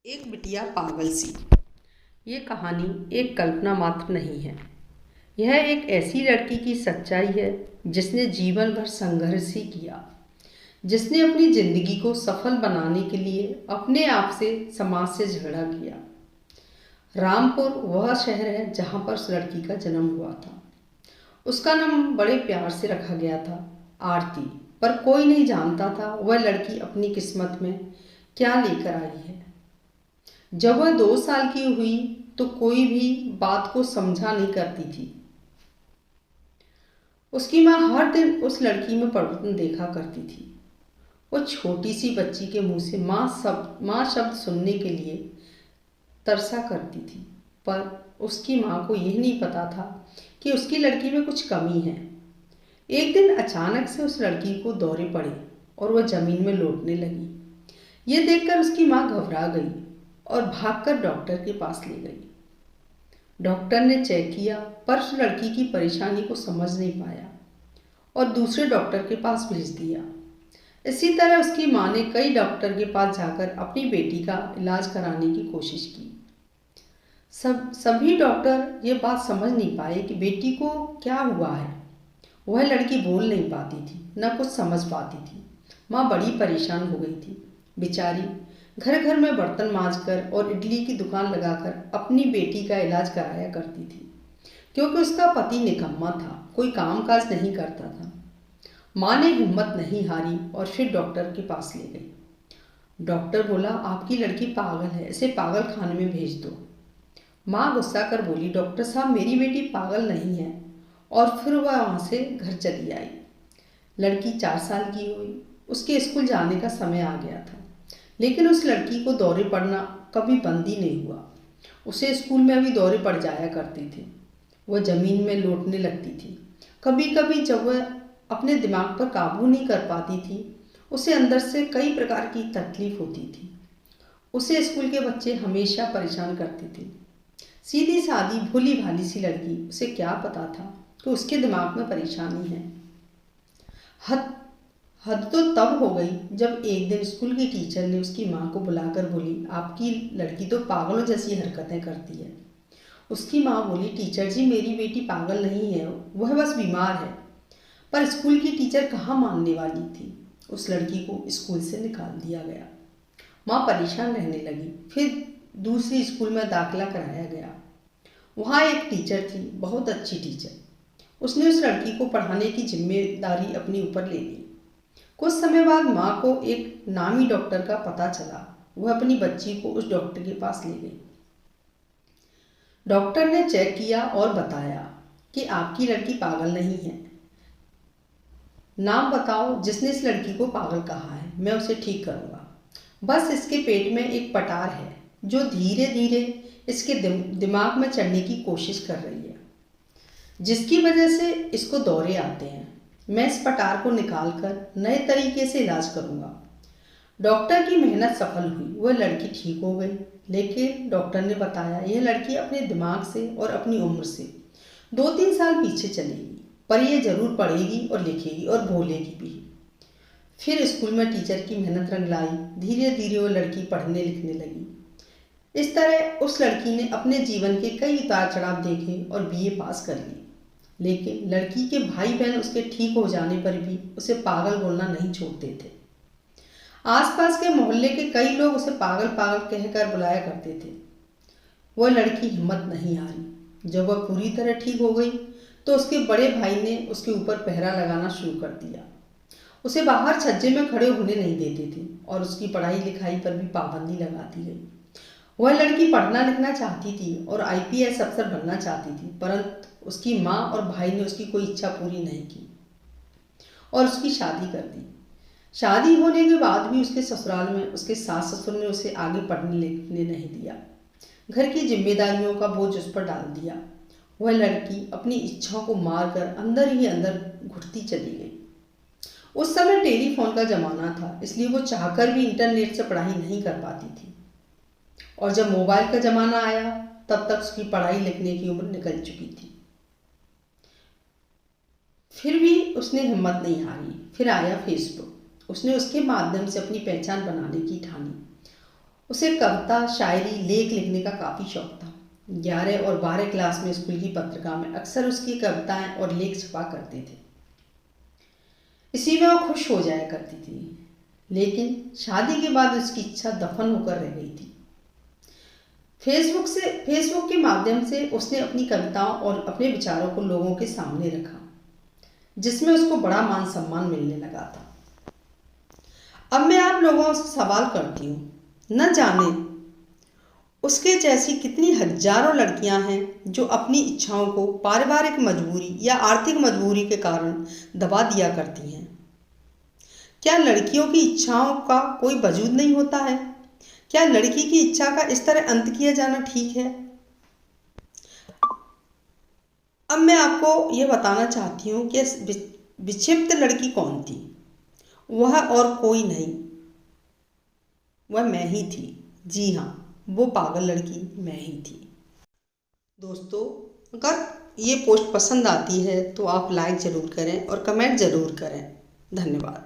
एक बिटिया पागल सी। ये कहानी एक कल्पना मात्र नहीं है। यह एक ऐसी लड़की की सच्चाई है जिसने जीवन भर संघर्ष ही किया, जिसने अपनी जिंदगी को सफल बनाने के लिए अपने आप से, समाज से झगड़ा किया। रामपुर वह शहर है जहाँ पर उस लड़की का जन्म हुआ था। उसका नाम बड़े प्यार से रखा गया था, आरती। पर कोई नहीं जानता था वह लड़की अपनी किस्मत में क्या लेकर आई है। जब वह 2 साल की हुई तो कोई भी बात को समझा नहीं करती थी। उसकी माँ हर दिन उस लड़की में परिवर्तन देखा करती थी। वो छोटी सी बच्ची के मुंह से माँ शब्द सुनने के लिए तरसा करती थी, पर उसकी माँ को यह नहीं पता था कि उसकी लड़की में कुछ कमी है। एक दिन अचानक से उस लड़की को दौरे पड़े और वह जमीन में लौटने लगी। ये देखकर उसकी माँ घबरा गई और भागकर डॉक्टर के पास ले गई। डॉक्टर ने चेक किया पर उस लड़की की परेशानी को समझ नहीं पाया और दूसरे डॉक्टर के पास भेज दिया। इसी तरह उसकी माँ ने कई डॉक्टर के पास जाकर अपनी बेटी का इलाज कराने की कोशिश की। सभी डॉक्टर ये बात समझ नहीं पाए कि बेटी को क्या हुआ है। वह लड़की बोल नहीं पाती थी, न कुछ समझ पाती थी। माँ बड़ी परेशान हो गई थी। बेचारी घर घर में बर्तन मांजकर और इडली की दुकान लगाकर अपनी बेटी का इलाज कराया करती थी, क्योंकि उसका पति निकम्मा था, कोई काम काज नहीं करता था। माँ ने हिम्मत नहीं हारी और फिर डॉक्टर के पास ले गई। डॉक्टर बोला, आपकी लड़की पागल है, इसे पागल खाने में भेज दो। माँ गुस्सा कर बोली, डॉक्टर साहब मेरी बेटी पागल नहीं है। और फिर वह वहाँ से घर चली आई। लड़की 4 साल की हुई। उसके स्कूल जाने का समय आ गया था, लेकिन उस लड़की को दौरे पड़ना कभी बंद ही नहीं हुआ। उसे स्कूल में अभी दौरे पड़ जाया करते थे। वह जमीन में लौटने लगती थी। कभी कभी जब वह अपने दिमाग पर काबू नहीं कर पाती थी, उसे अंदर से कई प्रकार की तकलीफ होती थी। उसे स्कूल के बच्चे हमेशा परेशान करते थे। सीधी सादी भोली भाली सी लड़की, उसे क्या पता था कि उसके दिमाग में परेशानी है। हद हद तो तब हो गई जब एक दिन स्कूल की टीचर ने उसकी माँ को बुलाकर बोली, आपकी लड़की तो पागलों जैसी हरकतें करती है। उसकी माँ बोली, टीचर जी मेरी बेटी पागल नहीं है, वह बस बीमार है। पर स्कूल की टीचर कहाँ मानने वाली थी। उस लड़की को स्कूल से निकाल दिया गया। माँ परेशान रहने लगी। फिर दूसरी स्कूल में दाखिला कराया गया। वहाँ एक टीचर थी, बहुत अच्छी टीचर। उसने उस लड़की को पढ़ाने की जिम्मेदारी अपने ऊपर ले ली। कुछ समय बाद माँ को एक नामी डॉक्टर का पता चला। वह अपनी बच्ची को उस डॉक्टर के पास ले गई। डॉक्टर ने चेक किया और बताया कि आपकी लड़की पागल नहीं है। नाम बताओ जिसने इस लड़की को पागल कहा है, मैं उसे ठीक करूँगा। बस इसके पेट में एक पटार है जो धीरे धीरे इसके दिमाग में चढ़ने की कोशिश कर रही है, जिसकी वजह से इसको दौरे आते हैं। मैं इस पटार को निकालकर नए तरीके से इलाज करूँगा। डॉक्टर की मेहनत सफल हुई। वह लड़की ठीक हो गई, लेकिन डॉक्टर ने बताया यह लड़की अपने दिमाग से और अपनी उम्र से 2-3 साल पीछे चलेगी, पर यह जरूर पढ़ेगी और लिखेगी और बोलेगी भी। फिर स्कूल में टीचर की मेहनत रंग लाई। धीरे धीरे वो लड़की पढ़ने लिखने लगी। इस तरह उस लड़की ने अपने जीवन के कई उतार चढ़ाव देखे और बीए पास कर ली। लेकिन लड़की के भाई बहन उसके ठीक हो जाने पर भी उसे पागल बोलना नहीं छोड़ते थे। आसपास के मोहल्ले के कई लोग उसे पागल पागल कहकर बुलाया करते थे। वह लड़की हिम्मत नहीं हारी। जब वह पूरी तरह ठीक हो गई तो उसके बड़े भाई ने उसके ऊपर पहरा लगाना शुरू कर दिया। उसे बाहर छज्जे में खड़े होने नहीं देते थे और उसकी पढ़ाई लिखाई पर भी पाबंदी लगा दी गई। वह लड़की पढ़ना लिखना चाहती थी और आईपीएस अफसर बनना चाहती थी, परंतु उसकी माँ और भाई ने उसकी कोई इच्छा पूरी नहीं की और उसकी शादी कर दी। शादी होने के बाद भी उसके ससुराल में उसके सास ससुर ने उसे आगे पढ़ने लिखने नहीं दिया। घर की जिम्मेदारियों का बोझ उस पर डाल दिया। वह लड़की अपनी इच्छाओं को मारकर अंदर ही अंदर घुटती चली गई। उस समय टेलीफोन का जमाना था, इसलिए वो चाहकर भी इंटरनेट से पढ़ाई नहीं कर पाती थी। और जब मोबाइल का जमाना आया तब तक उसकी पढ़ाई लिखने की उम्र निकल चुकी थी। फिर भी उसने हिम्मत नहीं हारी। फिर आया फेसबुक। उसने उसके माध्यम से अपनी पहचान बनाने की ठानी। उसे कविता, शायरी, लेख लिखने का काफ़ी शौक था। 11 और 12 क्लास में स्कूल की पत्रिका में अक्सर उसकी कविताएं और लेख छपा करते थे। इसी में वो खुश हो जाया करती थी। लेकिन शादी के बाद उसकी इच्छा दफन होकर रह गई थी। फेसबुक के माध्यम से उसने अपनी कविताओं और अपने विचारों को लोगों के सामने रखा, जिसमें उसको बड़ा मान सम्मान मिलने लगा था। अब मैं आप लोगों से सवाल करती हूँ, न जाने उसके जैसी कितनी हजारों लड़कियां हैं जो अपनी इच्छाओं को पारिवारिक मजबूरी या आर्थिक मजबूरी के कारण दबा दिया करती हैं। क्या लड़कियों की इच्छाओं का कोई वजूद नहीं होता है? क्या लड़की की इच्छा का इस तरह अंत किया जाना ठीक है? अब मैं आपको ये बताना चाहती हूँ कि विक्षिप्त लड़की कौन थी। वह और कोई नहीं, वह मैं ही थी। जी हाँ, वो पागल लड़की मैं ही थी। दोस्तों, अगर ये पोस्ट पसंद आती है तो आप लाइक ज़रूर करें और कमेंट ज़रूर करें। धन्यवाद।